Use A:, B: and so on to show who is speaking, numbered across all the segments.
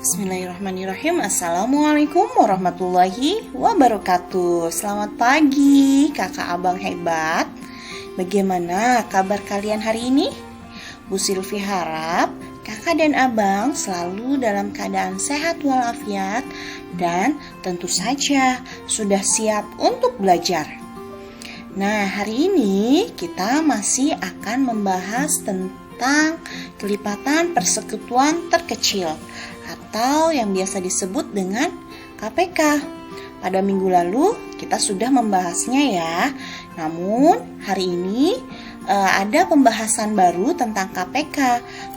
A: Bismillahirrahmanirrahim. Assalamualaikum warahmatullahi wabarakatuh. Selamat pagi kakak abang hebat. Bagaimana kabar kalian hari ini? Bu Silvi harap kakak dan abang selalu dalam keadaan sehat walafiat dan tentu saja sudah siap untuk belajar. Nah, hari ini kita masih akan membahas tentang kelipatan persekutuan terkecil atau yang biasa disebut dengan KPK. Pada minggu lalu kita sudah membahasnya ya. Namun hari ini ada pembahasan baru tentang KPK.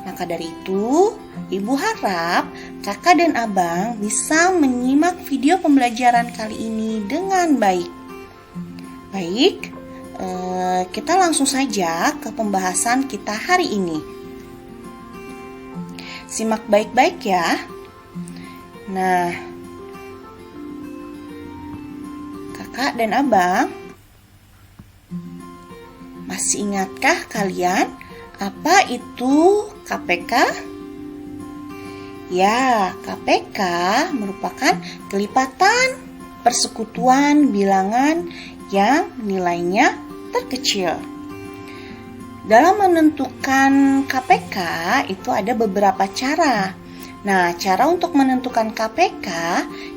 A: Maka dari itu, Ibu harap kakak dan abang bisa menyimak video pembelajaran kali ini dengan baik. Baik, kita langsung saja ke pembahasan kita hari ini. Simak baik-baik ya. Nah, kakak dan abang, masih ingatkah kalian apa itu KPK? Ya, KPK merupakan kelipatan persekutuan bilangan yang nilainya terkecil. Dalam menentukan KPK itu ada beberapa cara. Nah, cara untuk menentukan KPK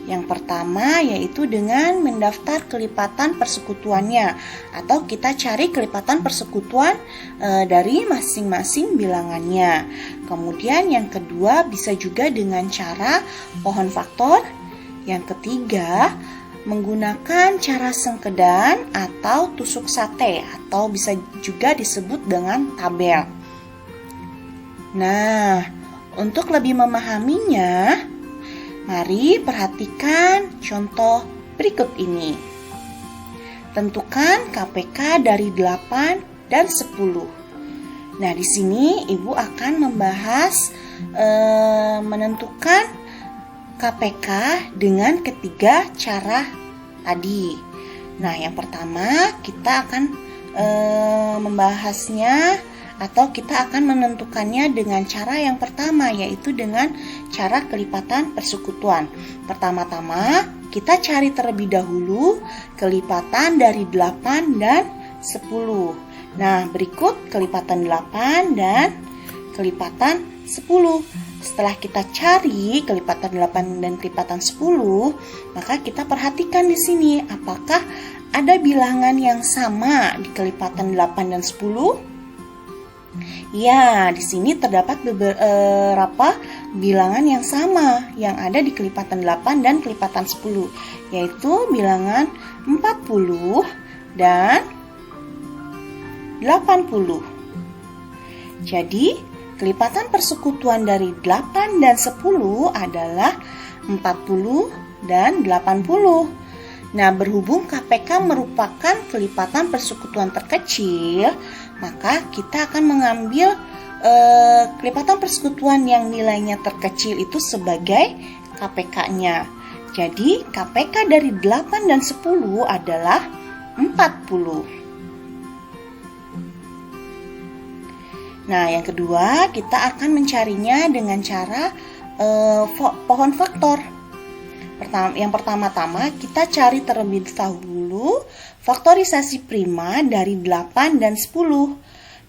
A: yang pertama yaitu dengan mendaftar kelipatan persekutuannya, atau kita cari kelipatan persekutuan dari masing-masing bilangannya. Kemudian yang kedua bisa juga dengan cara pohon faktor. Yang ketiga menggunakan cara sengkedan atau tusuk sate, atau bisa juga disebut dengan tabel. Nah, untuk lebih memahaminya, mari perhatikan contoh berikut ini. Tentukan KPK dari 8 dan 10. Nah, di sini Ibu akan membahas menentukan KPK dengan ketiga cara tadi. Nah, yang pertama kita akan membahasnya atau kita akan menentukannya dengan cara yang pertama, yaitu dengan cara kelipatan persekutuan. Pertama-tama kita cari terlebih dahulu kelipatan dari 8 dan 10. Nah, berikut kelipatan 8 dan kelipatan 10. Setelah kita cari kelipatan 8 dan kelipatan 10, maka kita perhatikan di sini apakah ada bilangan yang sama di kelipatan 8 dan 10? Ya, di sini terdapat beberapa bilangan yang sama yang ada di kelipatan 8 dan kelipatan 10, yaitu bilangan 40 dan 80. Jadi, kelipatan persekutuan dari 8 dan 10 adalah 40 dan 80. Nah, berhubung KPK merupakan kelipatan persekutuan terkecil, maka kita akan mengambil kelipatan persekutuan yang nilainya terkecil itu sebagai KPK-nya. Jadi, KPK dari 8 dan 10 adalah 40. Nah, yang kedua kita akan mencarinya dengan cara pohon faktor. Yang pertama-tama kita cari terlebih dahulu faktorisasi prima dari 8 dan 10.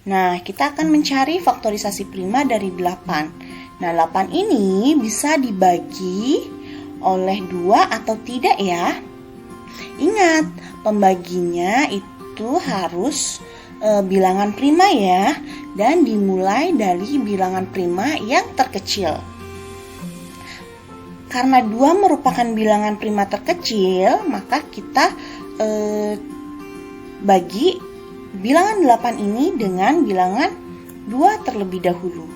A: Nah, kita akan mencari faktorisasi prima dari 8. Nah, 8 ini bisa dibagi oleh 2 atau tidak ya? Ingat, pembaginya itu harus bilangan prima ya, dan dimulai dari bilangan prima yang terkecil. Karena 2 merupakan bilangan prima terkecil, maka kita bagi bilangan 8 ini dengan bilangan 2 terlebih dahulu.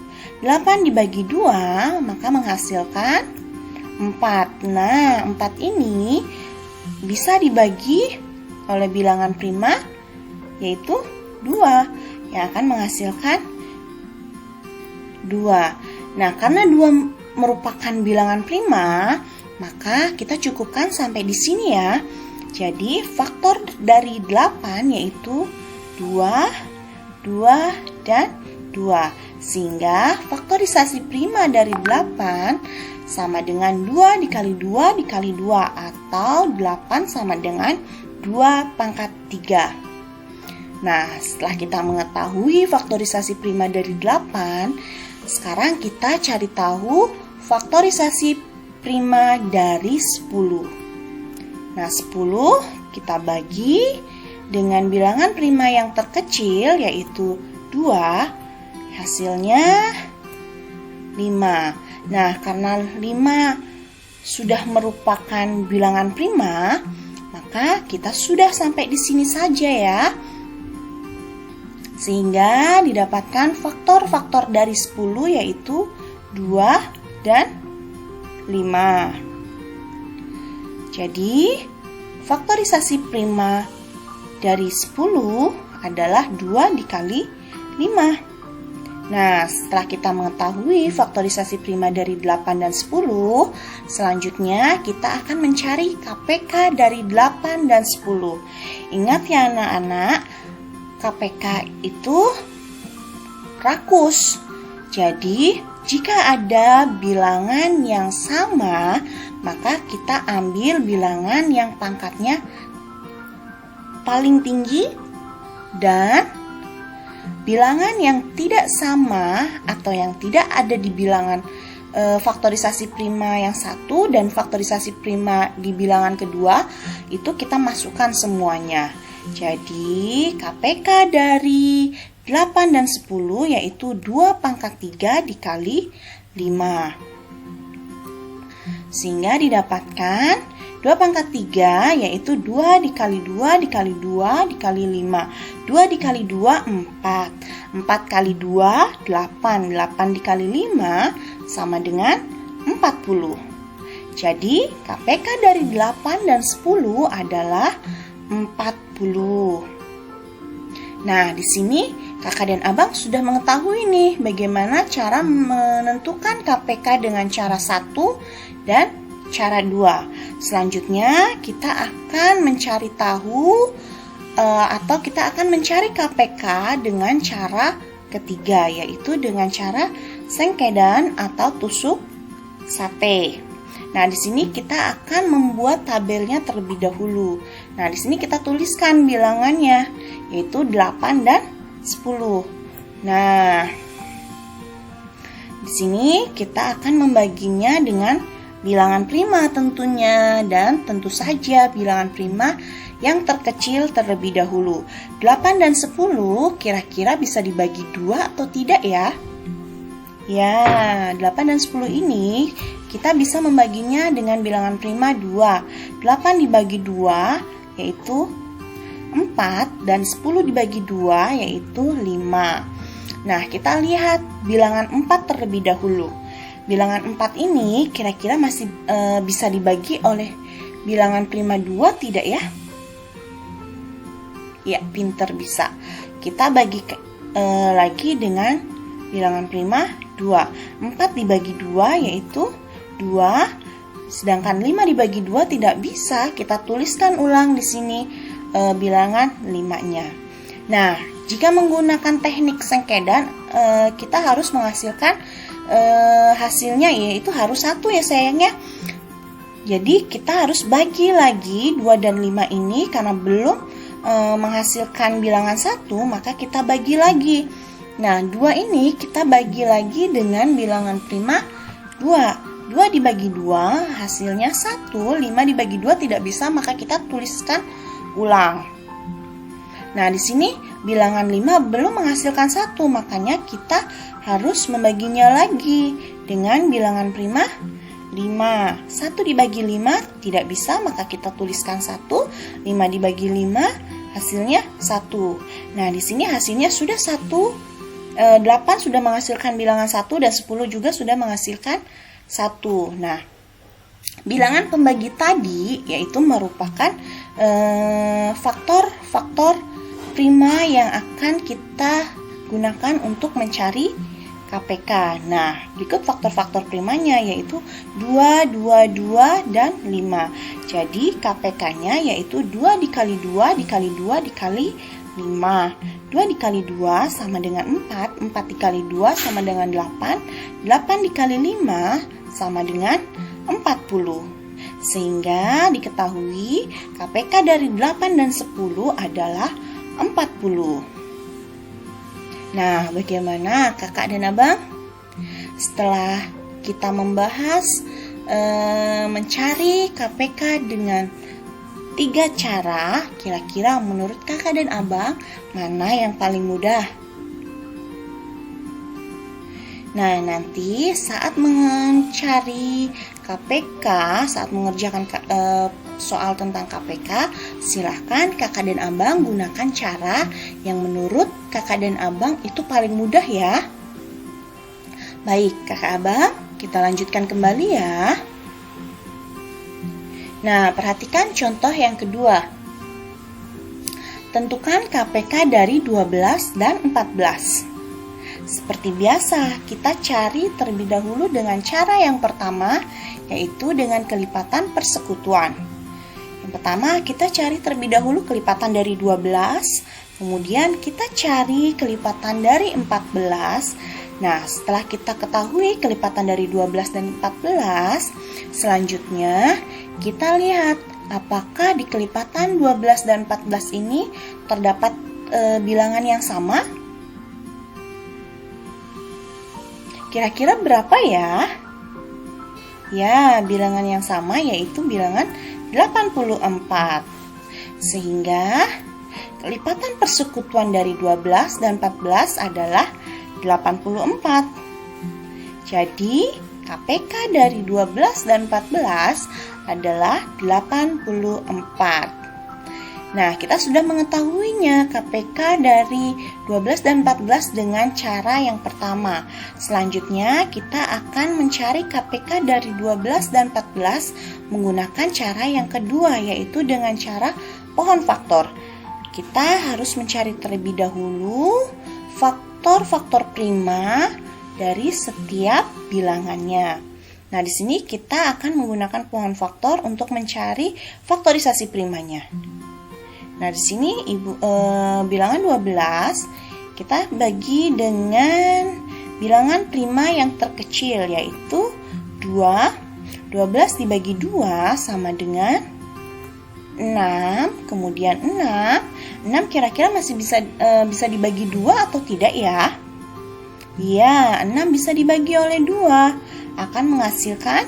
A: 8 dibagi 2 maka menghasilkan 4. Nah, 4 ini bisa dibagi oleh bilangan prima yaitu 2 yang akan menghasilkan 2. Nah, karena 2 merupakan bilangan prima, maka kita cukupkan sampai di sini ya. Jadi, faktor dari 8 yaitu 2, 2, dan 2. Sehingga faktorisasi prima dari 8 sama dengan 2 dikali 2 dikali 2 atau 8 sama dengan 2 pangkat 3. Nah, setelah kita mengetahui faktorisasi prima dari 8, sekarang kita cari tahu faktorisasi prima dari 10. Nah, 10 kita bagi dengan bilangan prima yang terkecil yaitu 2, hasilnya 5. Nah, karena 5 sudah merupakan bilangan prima, maka kita sudah sampai di sini saja ya. Sehingga didapatkan faktor-faktor dari 10 yaitu 2 dan 5. Jadi, faktorisasi prima dari 10 adalah 2 dikali 5. Nah, setelah kita mengetahui faktorisasi prima dari 8 dan 10, selanjutnya kita akan mencari KPK dari 8 dan 10. Ingat ya anak-anak, KPK itu rakus. Jadi, jika ada bilangan yang sama, maka kita ambil bilangan yang pangkatnya paling tinggi, dan bilangan yang tidak sama atau yang tidak ada di bilangan faktorisasi prima yang satu dan faktorisasi prima di bilangan kedua, itu kita masukkan semuanya. Jadi KPK dari 8 dan 10 yaitu 2 pangkat 3 dikali 5. Sehingga didapatkan 2 pangkat 3 yaitu 2 dikali 2 dikali 2 dikali 5. 2 dikali 2 4. 4 kali 2 8. 8 dikali 5 sama dengan 40. Jadi KPK dari 8 dan 10 adalah 40. Nah, di sini kakak dan abang sudah mengetahui nih bagaimana cara menentukan KPK dengan cara 1 dan cara 2. Selanjutnya kita akan mencari tahu atau kita akan mencari KPK dengan cara ketiga, yaitu dengan cara sengkedan atau tusuk sate. Nah, di sini kita akan membuat tabelnya terlebih dahulu. Nah, di sini kita tuliskan bilangannya, yaitu 8 dan 10. Nah, di sini kita akan membaginya dengan bilangan prima tentunya, dan tentu saja bilangan prima yang terkecil terlebih dahulu. 8 dan 10 kira-kira bisa dibagi 2 atau tidak ya? Ya, 8 dan 10 ini kita bisa membaginya dengan bilangan prima 2. 8 dibagi 2 yaitu 4 dan 10 dibagi 2 yaitu 5. Nah, kita lihat bilangan 4 terlebih dahulu. Bilangan 4 ini kira-kira masih bisa dibagi oleh bilangan prima 2 tidak ya? Ya, pinter bisa. Kita bagi lagi dengan bilangan prima 2. 4 dibagi 2 yaitu 2. Sedangkan 5 dibagi 2 tidak bisa. Kita tuliskan ulang di sini bilangan 5-nya. Nah, jika menggunakan teknik sengkedan, kita harus menghasilkan hasilnya yaitu harus 1 ya sayangnya. Jadi kita harus bagi lagi 2 dan 5 ini karena belum menghasilkan bilangan 1, maka kita bagi lagi. Nah, 2 ini kita bagi lagi dengan bilangan prima 2. 2 dibagi 2 hasilnya 1. 5 dibagi 2 tidak bisa, maka kita tuliskan ulang. Nah, di sini bilangan 5 belum menghasilkan 1, makanya kita harus membaginya lagi dengan bilangan prima 5. 1 dibagi 5 tidak bisa, maka kita tuliskan 1. 5 dibagi 5 hasilnya 1. Nah, di sini hasilnya sudah 1. 8 sudah menghasilkan bilangan 1 dan 10 juga sudah menghasilkan 1. Nah, bilangan pembagi tadi yaitu merupakan faktor-faktor prima yang akan kita gunakan untuk mencari KPK. Nah, berikut faktor-faktor primanya yaitu 2, 2, 2, dan 5. Jadi KPK-nya yaitu 2 dikali 2 dikali 2 dikali 5. 2 dikali 2 sama dengan 4. 4 dikali 2 sama dengan 8. 8 dikali 5 sama dengan 40. Sehingga diketahui KPK dari 8 dan 10 adalah 40. Nah, bagaimana kakak dan abang? Setelah kita membahas mencari KPK dengan 3 cara, kira-kira menurut kakak dan abang mana yang paling mudah? Nah, nanti saat mencari KPK, saat mengerjakan soal tentang KPK, silahkan kakak dan abang gunakan cara yang menurut kakak dan abang itu paling mudah ya. Baik, kakak abang, kita lanjutkan kembali ya. Nah, perhatikan contoh yang kedua. Tentukan KPK dari 12 dan 14. Seperti biasa, kita cari terlebih dahulu dengan cara yang pertama, yaitu dengan kelipatan persekutuan. Yang pertama, kita cari terlebih dahulu kelipatan dari 12, kemudian kita cari kelipatan dari 14. Nah, setelah kita ketahui kelipatan dari 12 dan 14, selanjutnya kita lihat apakah di kelipatan 12 dan 14 ini terdapat bilangan yang sama. Kira-kira berapa ya? Ya, bilangan yang sama yaitu bilangan 84. Sehingga kelipatan persekutuan dari 12 dan 14 adalah 84. Jadi, KPK dari 12 dan 14 adalah 84. Nah, kita sudah mengetahuinya KPK dari 12 dan 14 dengan cara yang pertama. Selanjutnya, kita akan mencari KPK dari 12 dan 14 menggunakan cara yang kedua, yaitu dengan cara pohon faktor. Kita harus mencari terlebih dahulu faktor-faktor prima dari setiap bilangannya. Nah, di sini kita akan menggunakan pohon faktor untuk mencari faktorisasi primanya. Nah, di sini bilangan 12 kita bagi dengan bilangan prima yang terkecil, yaitu 2. 12 dibagi 2 sama dengan 6. Kemudian 6 kira-kira masih bisa dibagi 2 atau tidak ya? Ya, 6 bisa dibagi oleh 2 akan menghasilkan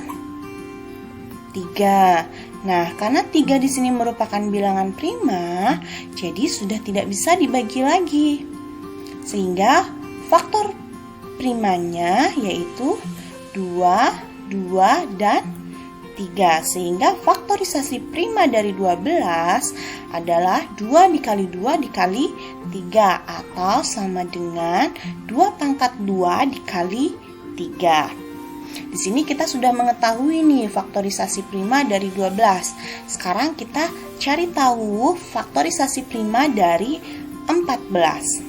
A: 3. Nah, karena 3 di sini merupakan bilangan prima, jadi sudah tidak bisa dibagi lagi. Sehingga faktor primanya yaitu 2, 2, dan 3. Sehingga faktorisasi prima dari 12 adalah 2 dikali 2 dikali 3 atau sama dengan 2 pangkat 2 dikali 3. Di sini kita sudah mengetahui nih faktorisasi prima dari 12. Sekarang kita cari tahu faktorisasi prima dari 14.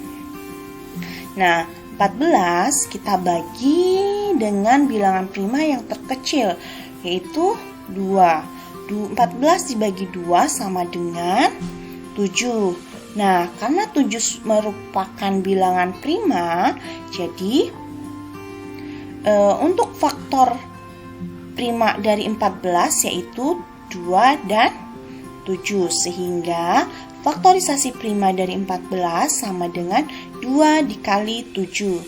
A: Nah, 14 kita bagi dengan bilangan prima yang terkecil, yaitu 2. 14 dibagi 2 sama dengan 7. Nah, karena 7 merupakan bilangan prima, jadi untuk faktor prima dari 14 yaitu 2 dan 7, sehingga faktorisasi prima dari 14 sama dengan 2 dikali 7.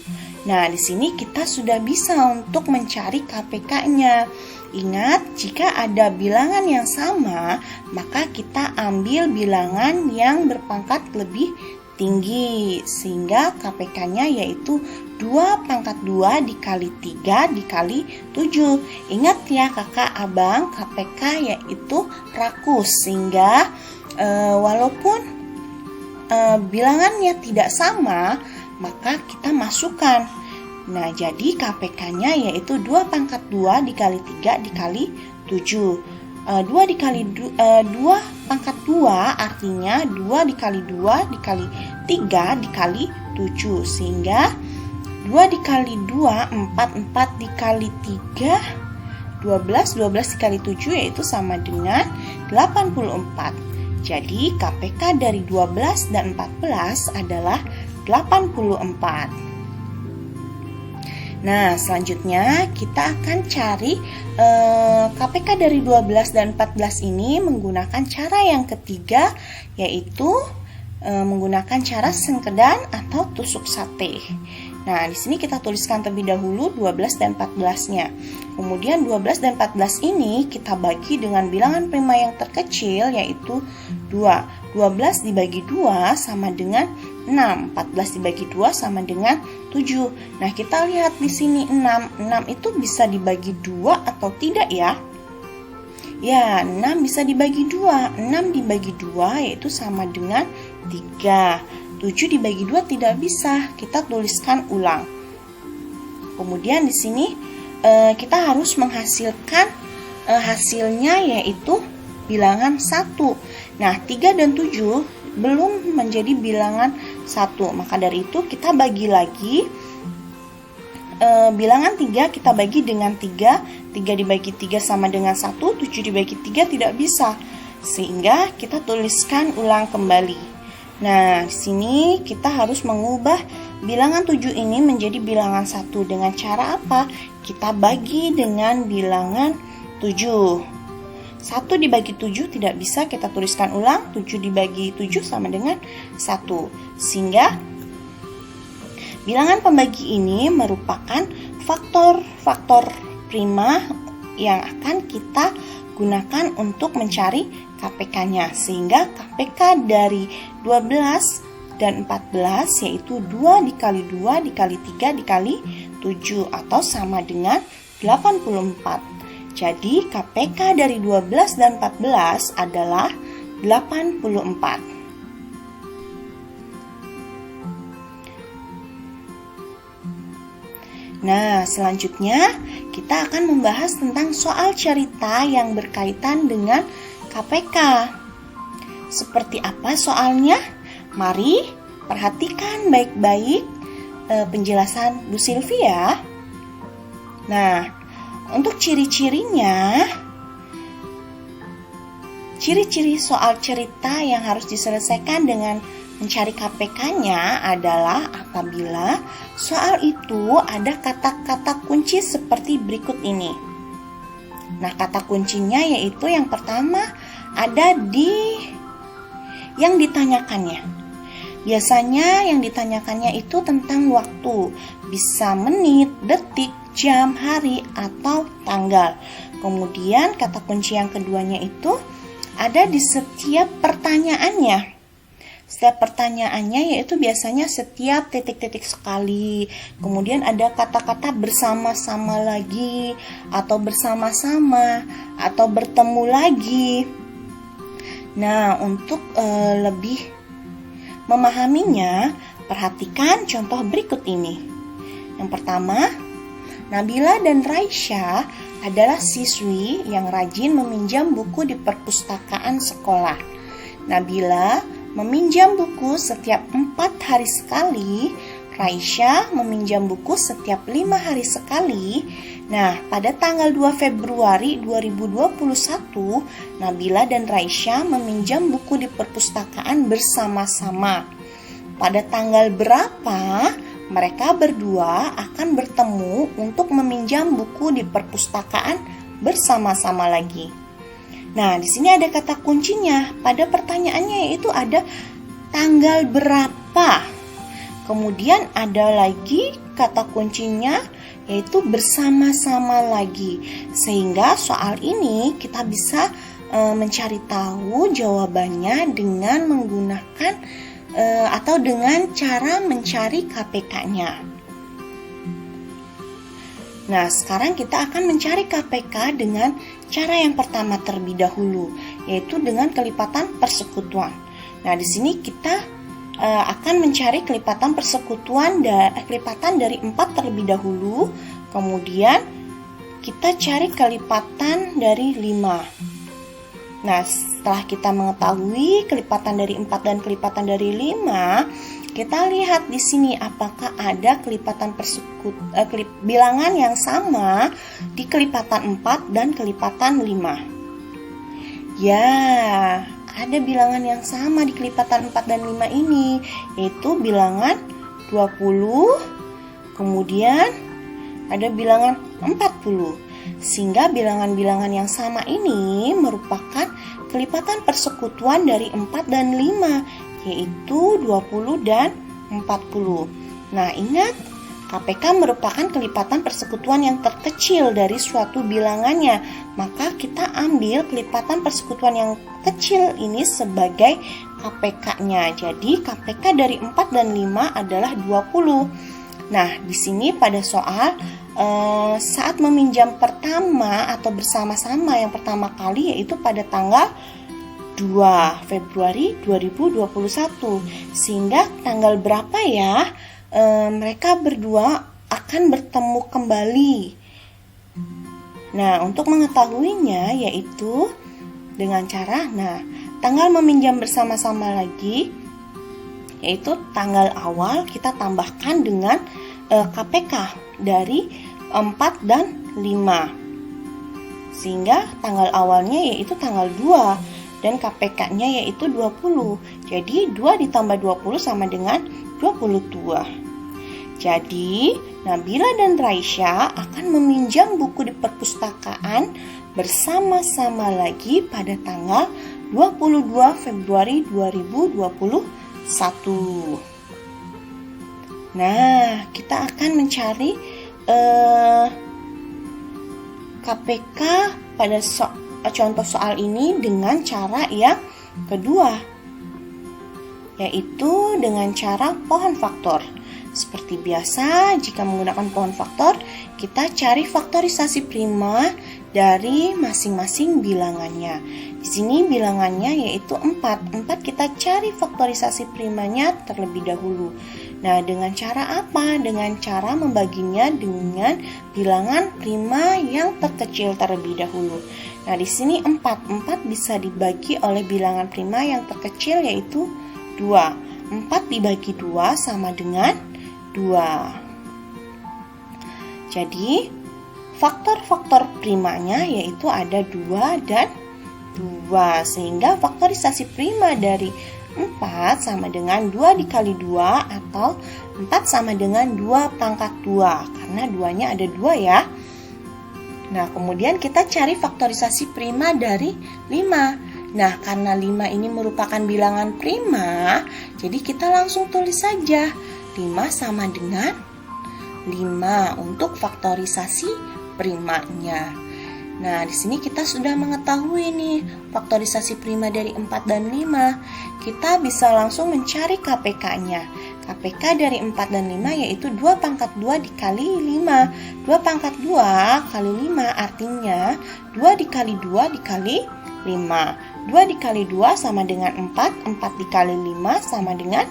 A: Nah, di sini kita sudah bisa untuk mencari KPK-nya. Ingat, jika ada bilangan yang sama, maka kita ambil bilangan yang berpangkat lebih tinggi, sehingga KPK-nya yaitu 2 pangkat 2 dikali 3 dikali 7. Ingat ya kakak abang, KPK yaitu rakus, sehingga walaupun bilangannya tidak sama, maka kita masukkan. Nah, jadi KPK-nya yaitu 2 pangkat 2 dikali 3 dikali 7. 2 pangkat 2 artinya 2 dikali 2 dikali 3 dikali 7. Sehingga 2 dikali 2, 4 dikali 3, 12 dikali 7 yaitu sama dengan 84. Jadi KPK dari 12 dan 14 adalah 84. Nah, selanjutnya kita akan cari KPK dari 12 dan 14 ini menggunakan cara yang ketiga, yaitu menggunakan cara sengkedan atau tusuk sate. Nah, di sini kita tuliskan terlebih dahulu 12 dan 14-nya. Kemudian 12 dan 14 ini kita bagi dengan bilangan prima yang terkecil, yaitu 2. 12 dibagi 2 sama dengan 6. 14 dibagi 2 sama dengan 7. Nah, kita lihat di sini 6. 6 itu bisa dibagi 2 atau tidak ya? Ya, 6 bisa dibagi 2. 6 dibagi 2 yaitu sama dengan 3. 7 dibagi 2 tidak bisa. Kita tuliskan ulang. Kemudian di sini kita harus menghasilkan hasilnya, yaitu bilangan 1. Nah, 3 dan 7 belum menjadi bilangan 1. Maka dari itu kita bagi lagi. Bilangan 3 kita bagi dengan 3. 3 dibagi 3 sama dengan 1. 7 dibagi 3 tidak bisa. Sehingga kita tuliskan ulang kembali. Nah, di sini kita harus mengubah bilangan 7 ini menjadi bilangan 1 dengan cara apa? Kita bagi dengan bilangan 7. 1 dibagi 7 tidak bisa, kita tuliskan ulang. 7 dibagi 7 sama dengan 1. Sehingga bilangan pembagi ini merupakan faktor-faktor prima yang akan kita gunakan untuk mencari KPK-nya. Sehingga KPK dari 12 dan 14 yaitu 2 dikali 2 dikali 3 dikali 7 atau sama dengan 84. Jadi KPK dari 12 dan 14 adalah 84. Nah, selanjutnya kita akan membahas tentang soal cerita yang berkaitan dengan KPK. Seperti apa soalnya? Mari perhatikan baik-baik penjelasan Bu Sylvia. Nah, untuk ciri-cirinya, ciri-ciri soal cerita yang harus diselesaikan dengan mencari KPK-nya adalah apabila soal itu ada kata-kata kunci seperti berikut ini. Nah, kata kuncinya yaitu yang pertama ada di yang ditanyakannya. Biasanya yang ditanyakannya itu tentang waktu, bisa menit, detik, jam, hari, atau tanggal. Kemudian kata kunci yang keduanya itu ada di setiap pertanyaannya. Setiap pertanyaannya yaitu biasanya setiap titik-titik sekali. Kemudian ada kata-kata bersama-sama lagi, atau bersama-sama, atau bertemu lagi. Nah, untuk lebih memahaminya, perhatikan contoh berikut ini. Yang pertama, Nabila dan Raisya adalah siswi yang rajin meminjam buku di perpustakaan sekolah. Nabila meminjam buku setiap 4 hari sekali, Raisya meminjam buku setiap 5 hari sekali. Nah, pada tanggal 2 Februari 2021, Nabila dan Raisya meminjam buku di perpustakaan bersama-sama. Pada tanggal berapa mereka berdua akan bertemu untuk meminjam buku di perpustakaan bersama-sama lagi? Nah, di sini ada kata kuncinya. Pada pertanyaannya yaitu ada tanggal berapa. Kemudian ada lagi kata kuncinya yaitu bersama-sama lagi. Sehingga soal ini kita bisa mencari tahu jawabannya dengan menggunakan atau dengan cara mencari KPK-nya. Nah, sekarang kita akan mencari KPK dengan cara yang pertama terlebih dahulu, yaitu dengan kelipatan persekutuan. Nah, di sini kita akan mencari kelipatan persekutuan kelipatan dari 4 terlebih dahulu, kemudian kita cari kelipatan dari 5. Nah, setelah kita mengetahui kelipatan dari 4 dan kelipatan dari 5, kita lihat di sini apakah ada kelipatan bilangan yang sama di kelipatan 4 dan kelipatan 5. Ya, ada bilangan yang sama di kelipatan 4 dan 5 ini, yaitu bilangan 20, kemudian ada bilangan 40. Sehingga bilangan-bilangan yang sama ini merupakan kelipatan persekutuan dari 4 dan 5, yaitu 20 dan 40. Nah, ingat, KPK merupakan kelipatan persekutuan yang terkecil dari suatu bilangannya. Maka kita ambil kelipatan persekutuan yang kecil ini sebagai KPK-nya. Jadi KPK dari 4 dan 5 adalah 20. Nah, di sini pada soal saat meminjam pertama atau bersama-sama yang pertama kali, yaitu pada tanggal 2 Februari 2021. Sehingga tanggal berapa ya mereka berdua akan bertemu kembali? Nah, untuk mengetahuinya yaitu dengan cara, tanggal meminjam bersama-sama lagi, yaitu tanggal awal kita tambahkan dengan KPK dari 4 dan 5. Sehingga tanggal awalnya yaitu tanggal 2 dan KPK-nya yaitu 20. Jadi 2 ditambah 20 sama dengan 22. Jadi Nabila dan Raisya akan meminjam buku di perpustakaan bersama-sama lagi pada tanggal 22 Februari 2021. Nah, kita akan mencari KPK pada contoh soal ini dengan cara yang kedua, yaitu dengan cara pohon faktor. Seperti biasa, jika menggunakan pohon faktor, kita cari faktorisasi prima dari masing-masing bilangannya. Di sini bilangannya yaitu 4. 4 kita cari faktorisasi primanya terlebih dahulu. Nah, dengan cara apa? Dengan cara membaginya dengan bilangan prima yang terkecil terlebih dahulu. Nah, di sini 4 bisa dibagi oleh bilangan prima yang terkecil yaitu 2. 4 dibagi 2 sama dengan 2. Jadi, faktor-faktor primanya yaitu ada 2 dan 2. Sehingga faktorisasi prima dari 4 sama dengan 2 dikali 2 atau 4 sama dengan 2 pangkat 2. Karena 2-nya ada 2 ya. Nah, kemudian kita cari faktorisasi prima dari 5. Nah, karena 5 ini merupakan bilangan prima, jadi kita langsung tulis saja 5 sama dengan 5 untuk faktorisasi primanya. Nah, di sini kita sudah mengetahui nih faktorisasi prima dari 4 dan 5. Kita bisa langsung mencari KPK-nya. KPK dari 4 dan 5 yaitu 2 pangkat 2 dikali 5. 2 pangkat 2 kali 5 artinya 2 dikali 2 dikali 5. 2 dikali 2 sama dengan 4. 4 dikali 5 sama dengan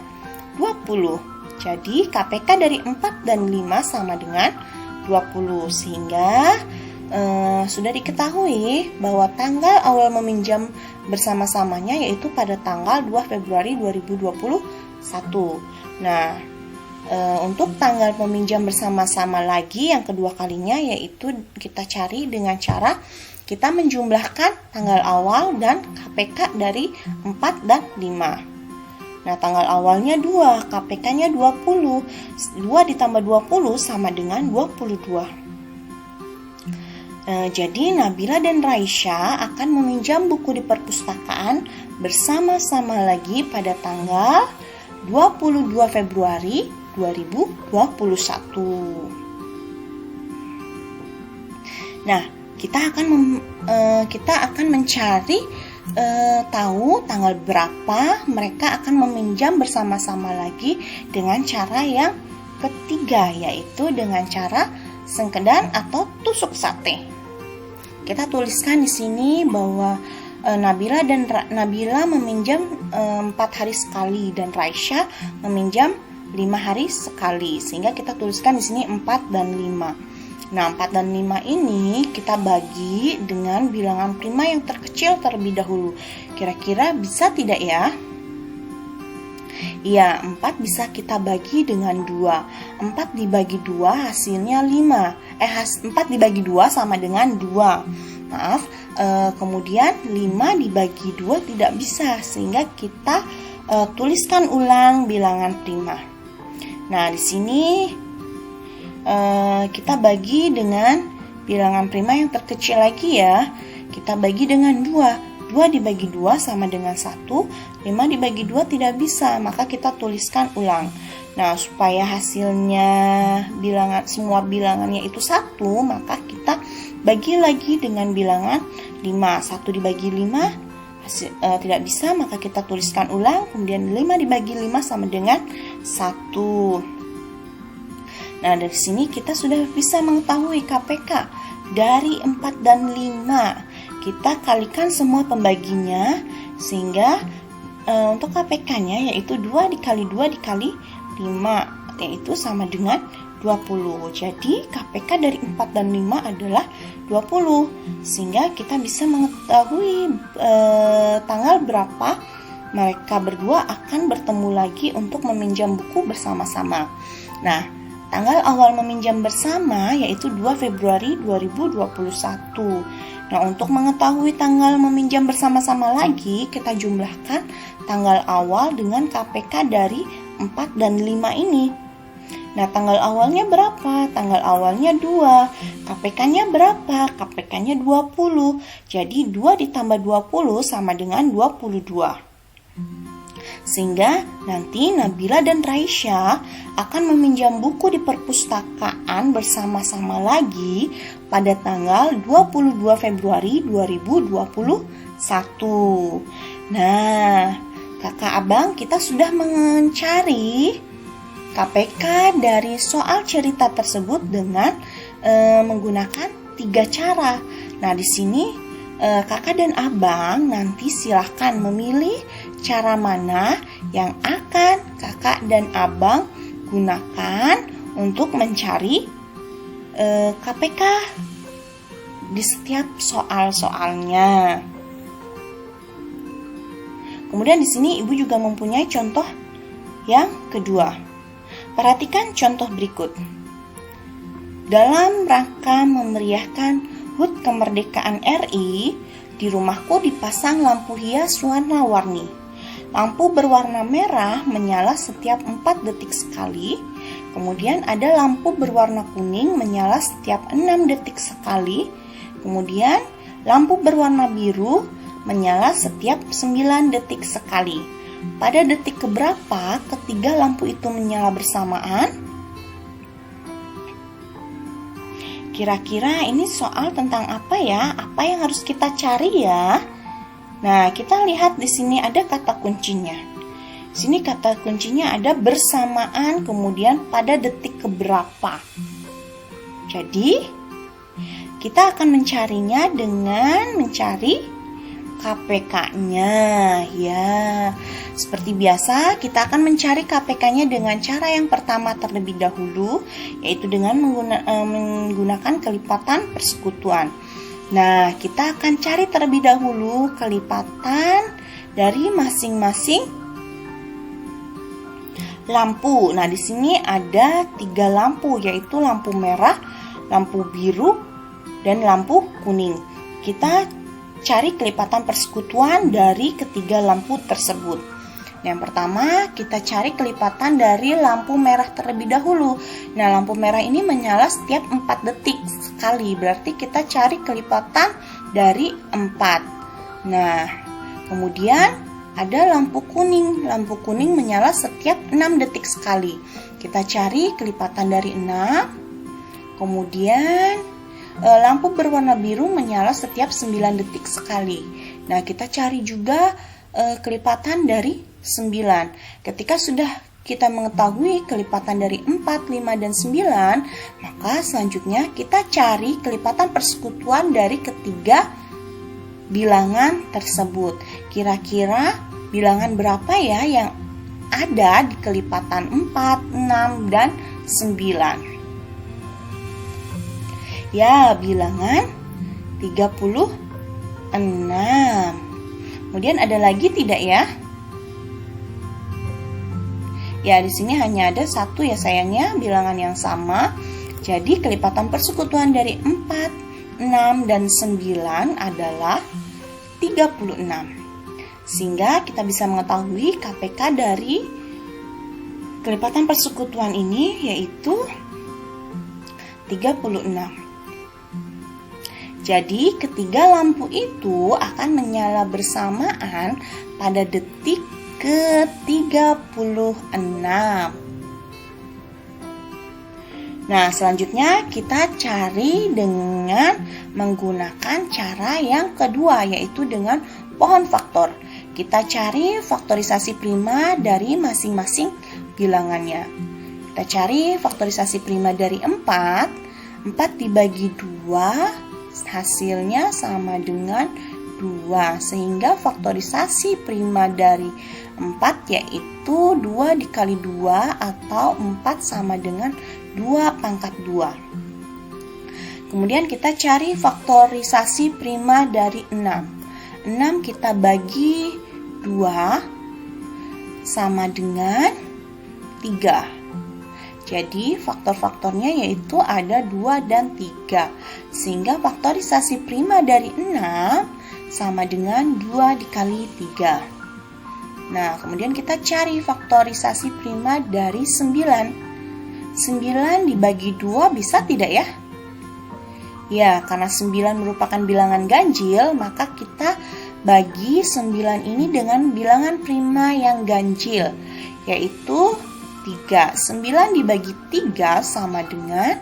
A: 20. Jadi KPK dari 4 dan 5 sama dengan 20. Sehingga sudah diketahui bahwa tanggal awal meminjam bersama-samanya yaitu pada tanggal 2 Februari 2021. Nah, untuk tanggal meminjam bersama-sama lagi yang kedua kalinya yaitu kita cari dengan cara kita menjumlahkan tanggal awal dan KPK dari 4 dan 5. Nah, tanggal awalnya 2, KPK-nya 20. 2 ditambah 20 sama dengan 22. Jadi Nabila dan Raisya akan meminjam buku di perpustakaan bersama-sama lagi pada tanggal 22 Februari 2021. Nah, kita akan mencari tahu tanggal berapa mereka akan meminjam bersama-sama lagi dengan cara yang ketiga, yaitu dengan cara sengkedan atau tusuk sate. Kita tuliskan di sini bahwa Nabila meminjam 4 hari sekali dan Raisya meminjam 5 hari sekali. Sehingga kita tuliskan di sini 4 dan 5. Nah, 4 dan 5 ini kita bagi dengan bilangan prima yang terkecil terlebih dahulu. Kira-kira bisa tidak ya? Iya, 4 bisa kita bagi dengan 2. 4 dibagi 2 hasilnya 5. 4 dibagi 2 sama dengan 2. Kemudian 5 dibagi 2 tidak bisa, sehingga kita tuliskan ulang bilangan prima. Nah, di sini kita bagi dengan bilangan prima yang terkecil lagi ya. Kita bagi dengan 2. 2 dibagi 2 sama dengan 1. 5 dibagi 2 tidak bisa, maka kita tuliskan ulang. Nah, supaya hasilnya semua bilangannya itu 1, maka kita bagi lagi dengan bilangan 5. 1 dibagi 5 tidak bisa, maka kita tuliskan ulang. Kemudian 5 dibagi 5 sama dengan 1. Nah, dari sini kita sudah bisa mengetahui KPK dari 4 dan 5. Kita kalikan semua pembaginya, sehingga untuk KPK-nya yaitu 2 dikali 2 dikali 5, yaitu sama dengan 20. Jadi KPK dari 4 dan 5 adalah 20. Sehingga kita bisa mengetahui tanggal berapa mereka berdua akan bertemu lagi untuk meminjam buku bersama-sama. Nah, tanggal awal meminjam bersama yaitu 2 Februari 2021. Nah, untuk mengetahui tanggal meminjam bersama-sama lagi, kita jumlahkan tanggal awal dengan KPK dari 4 dan 5 ini. Nah, tanggal awalnya berapa? Tanggal awalnya 2. KPK-nya berapa? KPK-nya 20. Jadi 2 ditambah 20 sama dengan 22. Sehingga nanti Nabila dan Raisya akan meminjam buku di perpustakaan bersama-sama lagi pada tanggal 22 Februari 2021. Nah, kakak abang kita sudah mencari KPK dari soal cerita tersebut dengan menggunakan 3 cara. Nah, di sini kakak dan abang nanti silahkan memilih cara mana yang akan kakak dan abang gunakan untuk mencari KPK di setiap soal-soalnya. Kemudian di sini ibu juga mempunyai contoh yang kedua. Perhatikan contoh berikut. Dalam rangka memeriahkan HUT Kemerdekaan RI, di rumahku dipasang lampu hias warna-warni. Lampu berwarna merah menyala setiap 4 detik sekali. Kemudian ada lampu berwarna kuning menyala setiap 6 detik sekali. Kemudian lampu berwarna biru menyala setiap 9 detik sekali. Pada detik keberapa ketiga lampu itu menyala bersamaan? Kira-kira ini soal tentang apa ya? Apa yang harus kita cari ya? Nah, kita lihat di sini ada kata kuncinya. Di sini kata kuncinya ada bersamaan, kemudian pada detik keberapa. Jadi, kita akan mencarinya dengan mencari KPK-nya ya. Seperti biasa, kita akan mencari KPK-nya dengan cara yang pertama terlebih dahulu, yaitu dengan menggunakan kelipatan persekutuan. Nah, kita akan cari terlebih dahulu kelipatan dari masing-masing lampu. Nah, di sini ada 3 lampu, yaitu lampu merah, lampu biru, dan lampu kuning. Kita cari kelipatan persekutuan dari ketiga lampu tersebut. Yang pertama, kita cari kelipatan dari lampu merah terlebih dahulu. Nah, lampu merah ini menyala setiap 4 detik sekali. Berarti kita cari kelipatan dari 4. Nah, kemudian ada lampu kuning. Lampu kuning menyala setiap 6 detik sekali. Kita cari kelipatan dari 6. Kemudian lampu berwarna biru menyala setiap 9 detik sekali. Nah, kita cari juga kelipatan dari 9. Ketika sudah kita mengetahui kelipatan dari 4, 5, dan 9, maka selanjutnya kita cari kelipatan persekutuan dari ketiga bilangan tersebut. Kira-kira bilangan berapa ya yang ada di kelipatan 4, 6, dan 9? Ya, bilangan 36. Kemudian ada lagi tidak ya? Ya, di sini hanya ada 1 ya sayangnya, bilangan yang sama. Jadi kelipatan persekutuan dari 4, 6 dan 9 adalah 36. Sehingga kita bisa mengetahui KPK dari kelipatan persekutuan ini yaitu 36. Jadi ketiga lampu itu akan menyala bersamaan pada detik ke-36. Nah, selanjutnya kita cari dengan menggunakan cara yang kedua, yaitu dengan pohon faktor. Kita cari faktorisasi prima dari masing-masing bilangannya. Kita cari faktorisasi prima dari 4 dibagi 2, hasilnya sama dengan 2. Sehingga faktorisasi prima dari 4 yaitu 2 dikali 2 atau 4 sama dengan 2 pangkat 2. Kemudian kita cari faktorisasi prima dari 6. 6 kita bagi 2 sama dengan 3. Jadi faktor-faktornya yaitu ada 2 dan 3. Sehingga faktorisasi prima dari 6 sama dengan 2 dikali 3. Nah, kemudian kita cari faktorisasi prima dari 9. 9 dibagi 2 bisa tidak ya? Ya, karena 9 merupakan bilangan ganjil, maka kita bagi 9 ini dengan bilangan prima yang ganjil, yaitu 3. 9 dibagi 3 sama dengan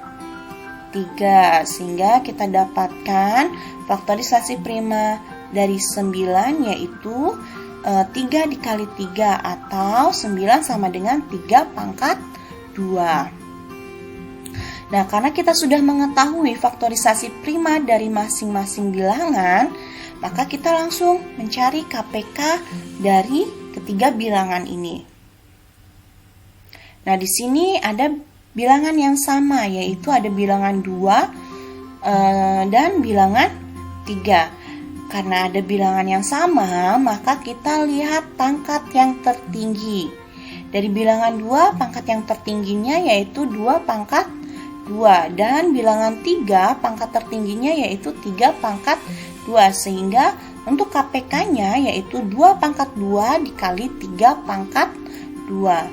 A: 3. Sehingga kita dapatkan faktorisasi prima dari 9 yaitu 3 dikali 3 atau 9 sama dengan 3 pangkat 2. Nah, karena kita sudah mengetahui faktorisasi prima dari masing-masing bilangan, maka kita langsung mencari KPK dari ketiga bilangan ini. Nah, di sini ada bilangan yang sama, yaitu ada bilangan 2 dan bilangan 3. Karena ada bilangan yang sama, maka kita lihat pangkat yang tertinggi. Dari bilangan 2, pangkat yang tertingginya yaitu 2 pangkat 2. Dan bilangan 3, pangkat tertingginya yaitu 3 pangkat 2. Sehingga untuk KPK-nya yaitu 2 pangkat 2 dikali 3 pangkat 2.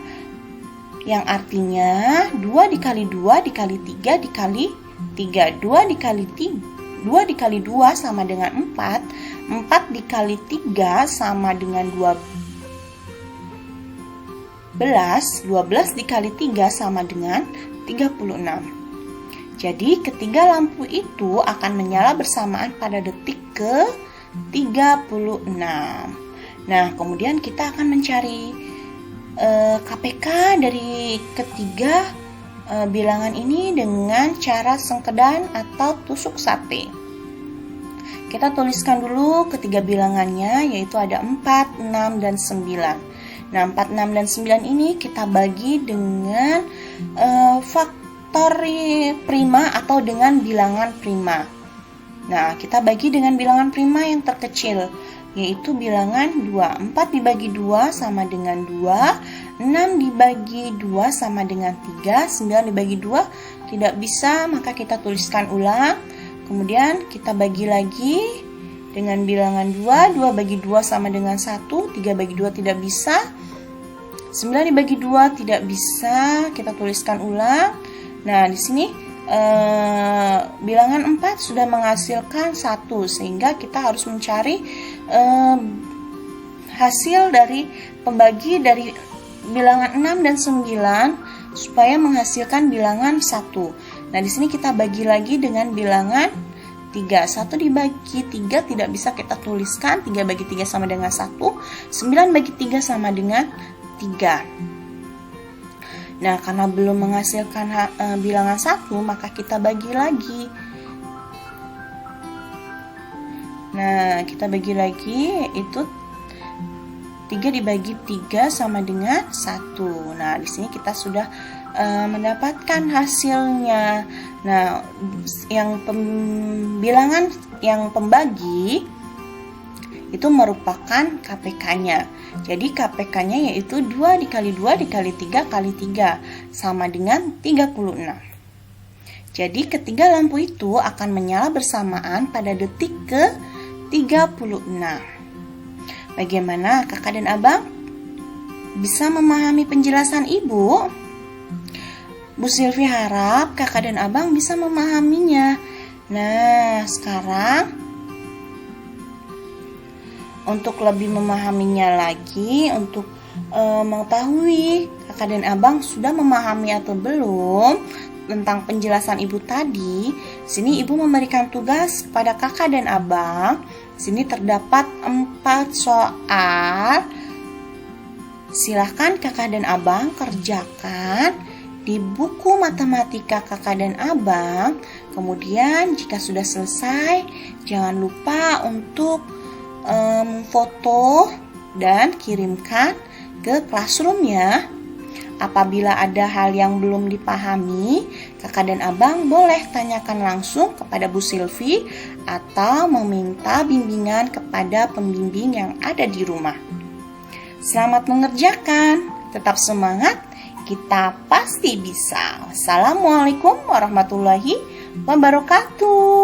A: Yang artinya 2 dikali 2 dikali 3 dikali 3. 2 dikali 2 sama dengan 4. 4 dikali 3 sama dengan 12. 12 dikali 3 sama dengan 36. Jadi ketiga lampu itu akan menyala bersamaan pada detik ke-36. Nah, kemudian kita akan mencari KPK dari ketiga bilangan ini dengan cara sengkedan atau tusuk sate. Kita tuliskan dulu ketiga bilangannya, yaitu ada 4, 6, dan 9. Nah, 4, 6, dan 9 ini kita bagi dengan faktor prima atau dengan bilangan prima. Nah, kita bagi dengan bilangan prima yang terkecil, yaitu bilangan 2. 4 dibagi 2 sama dengan 2. 6 dibagi 2 sama dengan 3. 9 dibagi 2 tidak bisa, maka kita tuliskan ulang. Kemudian kita bagi lagi dengan bilangan 2. 2 bagi 2 sama dengan 1. 3 bagi 2 tidak bisa. 9 dibagi 2 tidak bisa, kita tuliskan ulang. Nah, di sini bilangan 4 sudah menghasilkan 1, sehingga kita harus mencari hasil dari pembagi dari bilangan 6 dan 9 supaya menghasilkan bilangan 1. Nah, di sini kita bagi lagi dengan bilangan 3. 1 dibagi 3 tidak bisa kita tuliskan. 3 bagi 3 sama dengan 1. 9 bagi 3 sama dengan 3. Nah, karena belum menghasilkan bilangan 1, maka kita bagi lagi. Nah, kita bagi lagi, yaitu 3 dibagi 3 sama dengan 1. Nah, di sini kita sudah mendapatkan hasilnya. Nah, yang bilangan yang pembagi itu merupakan KPK-nya. Jadi KPK-nya yaitu 2 dikali 2 dikali 3 kali 3 sama dengan 36. Jadi ketiga lampu itu akan menyala bersamaan pada detik ke-36. Bagaimana kakak dan abang? Bisa memahami penjelasan ibu? Bu Silvi harap kakak dan abang bisa memahaminya. Nah, sekarang untuk lebih memahaminya lagi, untuk mengetahui kakak dan abang sudah memahami atau belum tentang penjelasan ibu tadi, sini ibu memberikan tugas kepada kakak dan abang. Sini terdapat 4 soal. Silahkan kakak dan abang kerjakan di buku matematika kakak dan abang. Kemudian jika sudah selesai, jangan lupa untuk foto dan kirimkan ke classroom ya. Apabila ada hal yang belum dipahami, kakak dan abang boleh tanyakan langsung kepada Bu Silvi atau meminta bimbingan kepada pembimbing yang ada di rumah. Selamat mengerjakan, tetap semangat, kita pasti bisa. Wassalamualaikum warahmatullahi wabarakatuh.